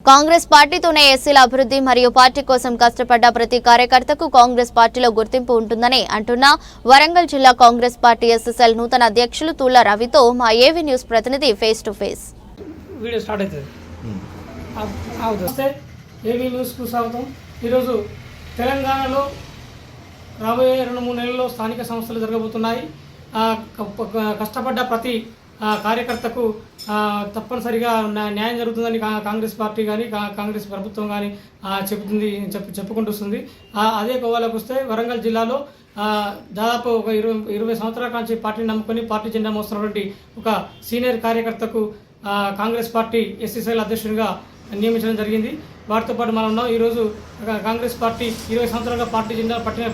కాంగ్రెస్ పార్టీతోనే ఎస్సీల అభివృద్ధి మరియు పార్టీ కోసం కష్టపడ్డ ప్రతి కార్యకర్తకు కాంగ్రెస్ పార్టీలో గుర్తింపు ఉంటుందని అంటున్న వరంగల్ జిల్లా కాంగ్రెస్ పార్టీ ఎస్ఎస్ఎల్ నూతన అధ్యక్షులు తూల రవితో మా ఏవీ న్యూస్ ప్రతినిధి face to face. Video start అవుతుంది. ఏవీ న్యూస్కు స్వాగతం. ఈరోజు తెలంగాణలో రాబోయే 2-3 నెలల్లో స్థానిక సంస్థలు జరగబోతున్నాయి. కష్టపడ్డ ప్రతి కార్యకర్తకు తప్పనిసరిగా న్యాయం జరుగుతుందని కాంగ్రెస్ పార్టీ కానీ కాంగ్రెస్ ప్రభుత్వం కానీ చెప్పుకుంటూ వస్తుంది. అదే కోవాలకు వస్తే వరంగల్ జిల్లాలో దాదాపు ఒక 20 సంవత్సరాల నుంచి పార్టీని నమ్ముకొని పార్టీ జెండా మోస్తున్నటువంటి ఒక సీనియర్ కార్యకర్తకు కాంగ్రెస్ పార్టీ ఎస్ఎస్ఎల్ అధ్యక్షునిగా నియమించడం జరిగింది. వారితో పాటు మనం ఉన్నాం. ఈరోజు కాంగ్రెస్ పార్టీ 20 సంవత్సరాలుగా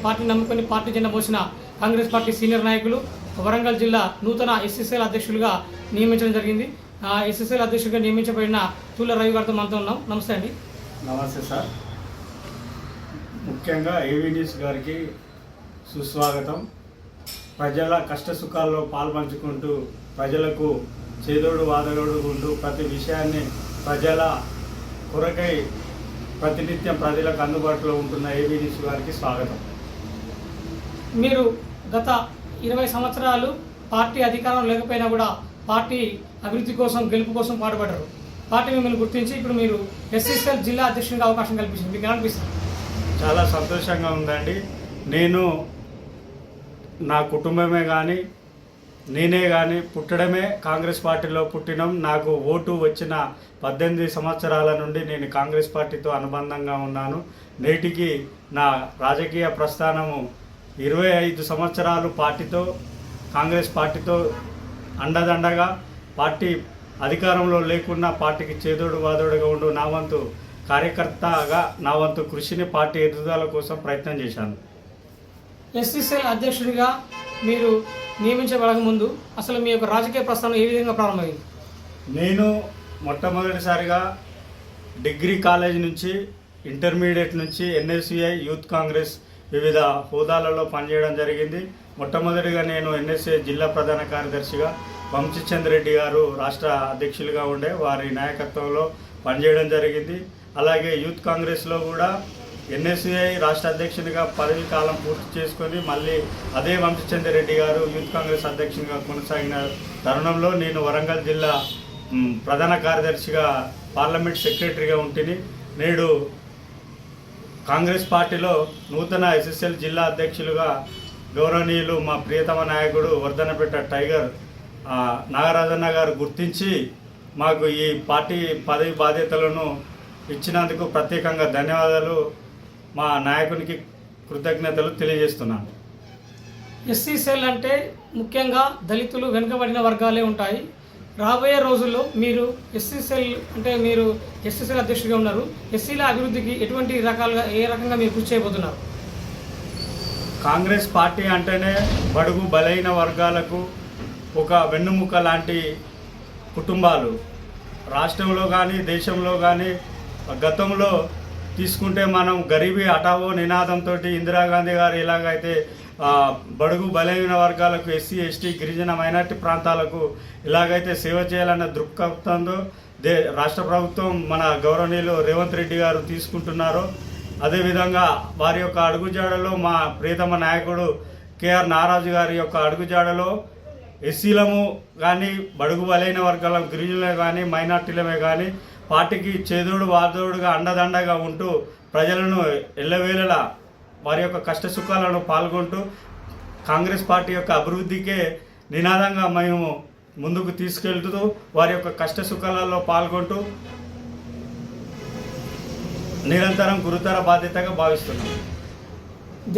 పార్టీని నమ్ముకొని పార్టీ జెండా మోసిన కాంగ్రెస్ పార్టీ సీనియర్ నాయకులు వరంగల్ జిల్లా నూతన ఎస్ఎస్ఎల్ అధ్యక్షులుగా నియమించడం జరిగింది. ఎస్ఎస్ఎల్ అధ్యక్షుడిగా నియమించబడిన తూల రవి గారితో మనతో ఉన్నాం. నమస్తే అండి. నమస్తే సార్. ముఖ్యంగా ఏవీ న్యూస్ గారికి సుస్వాగతం. ప్రజల కష్ట సుఖాల్లో పాల్పంచుకుంటూ ప్రజలకు చేదోడు వాదోడు ఉంటూ ప్రతి విషయాన్ని ప్రజల కొరకై ప్రతినిత్యం ప్రజలకు అందుబాటులో ఉంటున్న ఏవీ న్యూస్ గారికి స్వాగతం. మీరు గత 20 సంవత్సరాలు పార్టీ అధికారం లేకపోయినా కూడా పార్టీ అభివృద్ధి కోసం గెలుపు కోసం పాటుపడ్డారు. పార్టీ మిమ్మల్ని గుర్తించి ఇప్పుడు మీరు ఎస్ఎస్ఎల్ జిల్లా అధ్యక్షునిగా అవకాశం కల్పించింది. మీకు ఎలా అనిపిస్తుంది? చాలా సంతోషంగా ఉందండి. నేను నా కుటుంబమే కానీ నేనే కానీ పుట్టడమే కాంగ్రెస్ పార్టీలో పుట్టినాం. నాకు ఓటు వచ్చిన 18 సంవత్సరాల నుండి నేను కాంగ్రెస్ పార్టీతో అనుబంధంగా ఉన్నాను. నేటికి నా రాజకీయ ప్రస్థానము 25 సంవత్సరాలు కాంగ్రెస్ పార్టీతో అండదండగా పార్టీ అధికారంలో లేకున్నా పార్టీకి చేదోడు వాదోడుగా ఉండు నా వంతు కార్యకర్తగా నా వంతు కృషిని పార్టీ ఎదుగుదల కోసం ప్రయత్నం చేశాను. ఎస్ఎస్ఎల్ అధ్యక్షుడిగా మీరు నియమించబడక ముందు అసలు మీ యొక్క రాజకీయ ప్రస్థానం ఏ విధంగా ప్రారంభమైంది? నేను మొట్టమొదటిసారిగా డిగ్రీ కాలేజ్ నుంచి ఇంటర్మీడియట్ నుంచి ఎన్ఎస్యుఐ యూత్ కాంగ్రెస్ వివిధ హోదాలలో పనిచేయడం జరిగింది. మొట్టమొదటిగా నేను ఎన్ఎస్యుఐ జిల్లా ప్రధాన కార్యదర్శిగా వంశీచంద్ర రెడ్డి గారు రాష్ట్ర అధ్యక్షులుగా ఉండే వారి నాయకత్వంలో పనిచేయడం జరిగింది. అలాగే యూత్ కాంగ్రెస్లో కూడా ఎన్ఎస్యుఐ రాష్ట్ర అధ్యక్షునిగా పదవి కాలం పూర్తి చేసుకొని మళ్ళీ అదే వంశీచంద్ర రెడ్డి గారు యూత్ కాంగ్రెస్ అధ్యక్షునిగా కొనసాగిన తరుణంలో నేను వరంగల్ జిల్లా ప్రధాన కార్యదర్శిగా పార్లమెంట్ సెక్రటరీగా ఉంటుంది. నేడు కాంగ్రెస్ పార్టీలో నూతన ఎస్ఎస్ఎల్ జిల్లా అధ్యక్షులుగా గౌరవనీయులు మా ప్రియతమ నాయకుడు వర్ధనపేట టైగర్ నాగరాజన్న గారు గుర్తించి మాకు ఈ పార్టీ పదవి బాధ్యతలను ఇచ్చినందుకు ప్రత్యేకంగా ధన్యవాదాలు, మా నాయకునికి కృతజ్ఞతలు తెలియజేస్తున్నాను. ఎస్సీసెల్ అంటే ముఖ్యంగా దళితులు వెనుకబడిన వర్గాలే ఉంటాయి. రాబోయే రోజుల్లో మీరు ఎస్సీసెల్ అధ్యక్షుడిగా ఉన్నారు. ఎస్సీల అభివృద్ధికి ఏ రకంగా మీరు కృషి చేయబోతున్నారు? కాంగ్రెస్ పార్టీ అంటేనే బడుగు బలైన వర్గాలకు ఒక వెన్నుముక లాంటి కుటుంబాలు. రాష్ట్రంలో కానీ దేశంలో కానీ గతంలో తీసుకుంటే మనం గరీబీ హఠావో నినాదంతో ఇందిరాగాంధీ గారు ఎలాగైతే బడుగు బలైన వర్గాలకు ఎస్సీ ఎస్టీ గిరిజన మైనార్టీ ప్రాంతాలకు ఎలాగైతే సేవ చేయాలన్న దృక్పథంతో రాష్ట్ర ప్రభుత్వం మన గౌరవనీయులు రేవంత్ రెడ్డి గారు తీసుకుంటున్నారో అదేవిధంగా వారి యొక్క అడుగుజాడలో మా ప్రియతమ నాయకుడు కేఆర్ నారాజు గారి యొక్క అడుగుజాడలో ఎస్సీలము కానీ బడుగు బలైన వర్గాల గిరిజనులే కానీ మైనార్టీలమే కానీ పార్టీకి చేదోడు వాదోడుగా అండదండగా ఉంటూ ప్రజలను ఎల్లవేళలా వారి యొక్క కష్ట సుఖాలను పాల్గొంటూ కాంగ్రెస్ పార్టీ యొక్క అభివృద్ధికే నినాదంగా మేము ముందుకు తీసుకెళ్తూ వారి యొక్క కష్ట సుఖాలలో పాల్గొంటూ నిరంతరం గురుతర బాధ్యతగా భావిస్తున్నాం.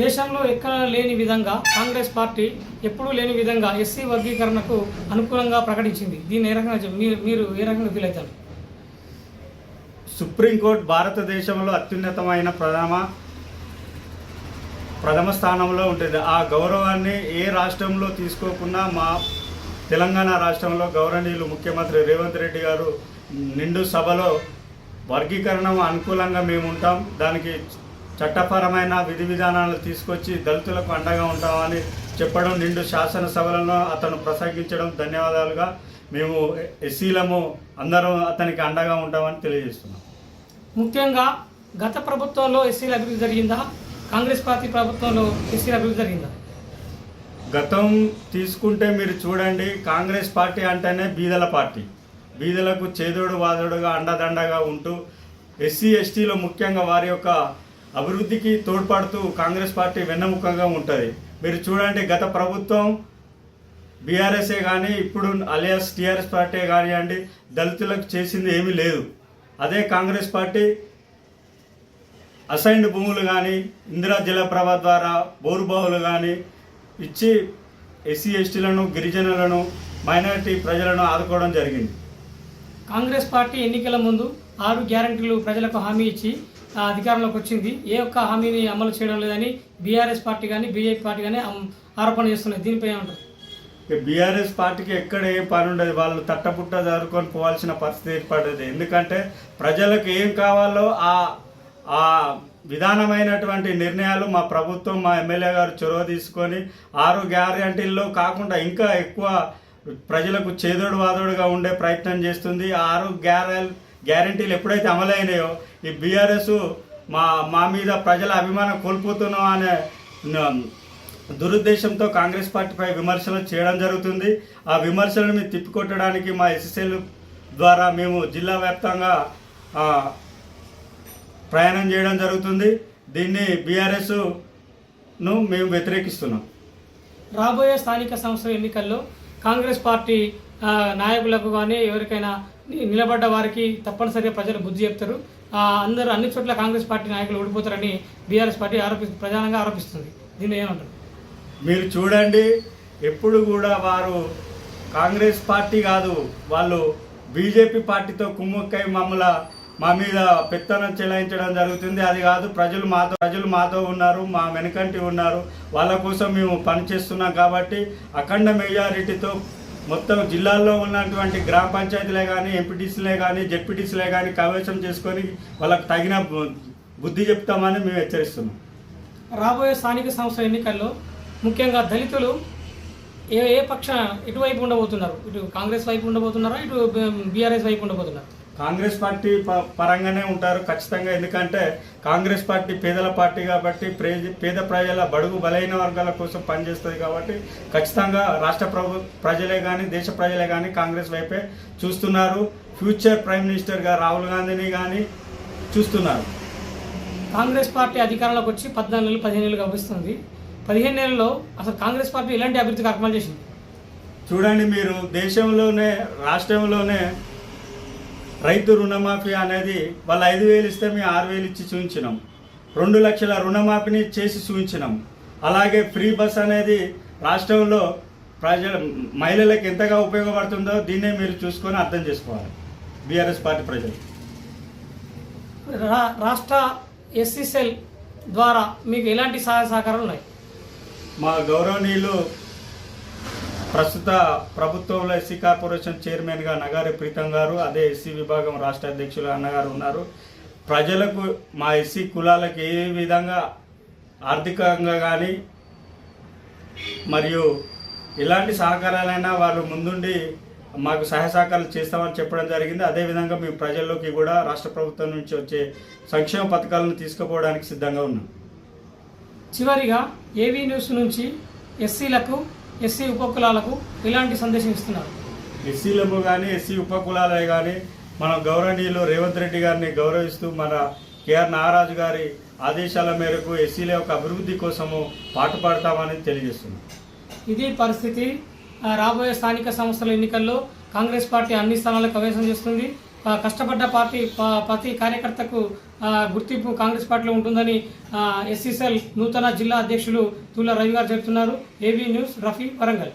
దేశంలో ఎక్కడ లేని విధంగా కాంగ్రెస్ పార్టీ ఎప్పుడూ లేని విధంగా ఎస్సీ వర్గీకరణకు అనుకూలంగా ప్రకటించింది. దీన్ని ఏ రకంగా మీరు ఏ రకంగా ఫీల్ అవుతారు? సుప్రీంకోర్టు భారతదేశంలో అత్యున్నతమైన ప్రథమ స్థానంలో ఉంటుంది. ఆ గౌరవాన్ని ఏ రాష్ట్రంలో తీసుకోకున్నా మా తెలంగాణ రాష్ట్రంలో గౌరవనీయులు ముఖ్యమంత్రి రేవంత్ రెడ్డి గారు నిండు సభలో వర్గీకరణ అనుకూలంగా మేము ఉంటాం, దానికి చట్టపరమైన విధి విధానాలు తీసుకొచ్చి దళితులకు అండగా ఉంటామని చెప్పడం, నిండు శాసనసభలలో అతను ప్రసంగించడం ధన్యవాదాలుగా మేము ఎస్సీలము అందరం అతనికి అండగా ఉంటామని తెలియజేస్తున్నాం. ముఖ్యంగా గత ప్రభుత్వంలో ఎస్సీల అభివృద్ధి జరిగిందా, కాంగ్రెస్ పార్టీ ప్రభుత్వంలో ఎస్సీల అభివృద్ధి జరిగిందా? గతం తీసుకుంటే మీరు చూడండి, కాంగ్రెస్ పార్టీ అంటేనే బీదల పార్టీ. బీదలకు చేదోడు వాదోడుగా అండదండగా ఉంటూ ఎస్సీ ఎస్టీలో ముఖ్యంగా వారి యొక్క అభివృద్ధికి తోడ్పడుతూ కాంగ్రెస్ పార్టీ వెన్నెముకగా ఉంటుంది. మీరు చూడండి, గత ప్రభుత్వం బీఆర్ఎస్ఏ కానీ ఇప్పుడు అలియాస్ టీఆర్ఎస్ పార్టీ కానివ్వండి, దళితులకు చేసింది ఏమీ లేదు. అదే కాంగ్రెస్ పార్టీ అసైన్డ్ భూములు కానీ, ఇందిరా జలప్రభ ద్వారా బోరుబావులు కానీ ఇచ్చి ఎస్సీ ఎస్టీలను, గిరిజనులను, మైనారిటీ ప్రజలను ఆదుకోవడం జరిగింది. కాంగ్రెస్ పార్టీ ఎన్నికల ముందు 6 గ్యారంటీలు ప్రజలకు హామీ ఇచ్చి అధికారంలోకి వచ్చింది. ఏ ఒక్క హామీని అమలు చేయడం లేదని బీఆర్ఎస్ పార్టీ కానీ బీజేపీ పార్టీ కానీ ఆరోపణ చేస్తున్నాయి. దీనిపై ఏమంటారు? బీఆర్ఎస్ పార్టీకి ఎక్కడ ఏం పని ఉండదు, వాళ్ళు తట్టపుట్ట జరుపుకొని పోవాల్సిన పరిస్థితి ఏర్పడేది. ఎందుకంటే ప్రజలకు ఏం కావాలో ఆ విధానమైనటువంటి నిర్ణయాలు మా ప్రభుత్వం, మా ఎమ్మెల్యే గారు చొరవ తీసుకొని 6 గ్యారంటీల్లో కాకుండా ఇంకా ఎక్కువ ప్రజలకు చేదోడు వాదోడుగా ఉండే ప్రయత్నం చేస్తుంది. 6 గ్యారంటీలు ఎప్పుడైతే అమలైనాయో ఈ బీఆర్ఎస్ మా మీద ప్రజల అభిమానం కోల్పోతున్నాం అనే దురుద్దేశంతో కాంగ్రెస్ పార్టీపై విమర్శలు చేయడం జరుగుతుంది. ఆ విమర్శలను మేము తిప్పికొట్టడానికి మా ఎస్ఎస్ఎల్ ద్వారా మేము జిల్లా వ్యాప్తంగా ప్రయాణం చేయడం జరుగుతుంది. దీన్ని బీఆర్ఎస్ను మేము వ్యతిరేకిస్తున్నాం. రాబోయే స్థానిక సంస్థల ఎన్నికల్లో కాంగ్రెస్ పార్టీ నాయకులకు కానీ ఎవరికైనా నిలబడ్డ వారికి తప్పనిసరిగా ప్రజలు బుద్ధి చెప్తారు. అందరూ అన్ని చోట్ల కాంగ్రెస్ పార్టీ నాయకులు ఓడిపోతారని బీఆర్ఎస్ పార్టీ ప్రధానంగా ఆరోపిస్తుంది. దీన్ని ఏమంటారు? మీరు చూడండి, ఎప్పుడు కూడా వారు కాంగ్రెస్ పార్టీ కాదు, వాళ్ళు బీజేపీ పార్టీతో కుమ్ముక్కై మా మీద పెత్తనం చెలాయించడం జరుగుతుంది. అది కాదు, ప్రజలు మాతో ఉన్నారు, మా వెనుకంటి ఉన్నారు, వాళ్ళ కోసం మేము పనిచేస్తున్నాం. కాబట్టి అఖండ మెజారిటీతో మొత్తం జిల్లాల్లో ఉన్నటువంటి గ్రామ పంచాయతీలే కానీ, ఎంపీటీసీలే కానీ, జెడ్పీటీసీలే కానీ కైవసం చేసుకొని వాళ్ళకు తగిన బుద్ధి చెప్తామని మేము హెచ్చరిస్తున్నాం. రాబోయే స్థానిక సంస్థల ఎన్నికల్లో ముఖ్యంగా దళితులు ఏ పక్ష ఎటువైపు ఉండబోతున్నారు? ఇటు కాంగ్రెస్ వైపు ఉండబోతున్నారా, ఇటు బీఆర్ఎస్ వైపు ఉండబోతున్నారు? కాంగ్రెస్ పార్టీ పరంగానే ఉంటారు ఖచ్చితంగా. ఎందుకంటే కాంగ్రెస్ పార్టీ పేదల పార్టీ కాబట్టి, పేద ప్రజల బడుగు బలైన వర్గాల కోసం పనిచేస్తుంది కాబట్టి ఖచ్చితంగా రాష్ట్ర ప్రజలే కానీ, దేశ ప్రజలే కానీ కాంగ్రెస్ వైపే చూస్తున్నారు. ఫ్యూచర్ ప్రైమ్ మినిస్టర్గా రాహుల్ గాంధీని కానీ చూస్తున్నారు. కాంగ్రెస్ పార్టీ అధికారంలోకి వచ్చి 14 నెలలు 15 నెలలు గడిపిస్తుంది. 15 నెలల్లో అసలు కాంగ్రెస్ పార్టీ ఎలాంటి అభివృద్ధి కార్యక్రమాలు చేసింది? చూడండి, మీరు దేశంలోనే రాష్ట్రంలోనే రైతు రుణమాఫీ అనేది వాళ్ళు 5,000 ఇస్తే మేము 6,000 ఇచ్చి చూపించినాం. 2 లక్షల రుణమాఫీని చేసి చూపించినాం. అలాగే ఫ్రీ బస్ అనేది రాష్ట్రంలో మహిళలకు ఎంతగా ఉపయోగపడుతుందో దీన్నే మీరు చూసుకొని అర్థం చేసుకోవాలి బీఆర్ఎస్ పార్టీ ప్రజలు. రాష్ట్ర ఎస్సీసెల్ ద్వారా మీకు ఎలాంటి సహాయ సహకారాలు ఉన్నాయి? మా గౌరవనీయులు ప్రస్తుత ప్రభుత్వంలో ఎస్సీ కార్పొరేషన్ చైర్మన్గా నగారి ప్రీతం గారు, అదే ఎస్సీ విభాగం రాష్ట్ర అధ్యక్షులు అన్నగారు ఉన్నారు. ప్రజలకు మా ఎస్సీ కులాలకు ఏ విధంగా ఆర్థికంగా కానీ మరియు ఎలాంటి సహకారాలైనా వాళ్ళు ముందుండి మాకు సహాయ సహకారాలు చేస్తామని చెప్పడం జరిగింది. అదేవిధంగా మేము ప్రజల్లోకి కూడా రాష్ట్ర ప్రభుత్వం నుంచి వచ్చే సంక్షేమ పథకాలను తీసుకుపోవడానికి సిద్ధంగా ఉన్నాం. చివరిగా ఏవీ న్యూస్ నుంచి ఎస్సీలకు, ఎస్సీ ఉపకులాలకు ఎలాంటి సందేశం ఇస్తున్నారు? ఎస్సీలకు కానీ, ఎస్సీ ఉపకులాలే కానీ మన గౌరవనీయులు రేవంత్ రెడ్డి గారిని గౌరవిస్తూ మన కేఆర్ నాగరాజు గారి ఆదేశాల మేరకు ఎస్సీల యొక్క అభివృద్ధి కోసము పాటుపడతామని తెలియజేస్తున్నాం. ఇది పరిస్థితి. రాబోయే స్థానిక సంస్థల ఎన్నికల్లో కాంగ్రెస్ పార్టీ అన్ని స్థానాలకు కైవసం చేస్తుంది. కష్టపడ్డ పార్టీ ప్రతి కార్యకర్తకు గుర్తింపు కాంగ్రెస్ పార్టీలో ఉంటుందని ఎస్సీసెల్ నూతన జిల్లా అధ్యక్షులు తుల రవి గారు చెబుతున్నారు. AB news, Rafi, Warangal.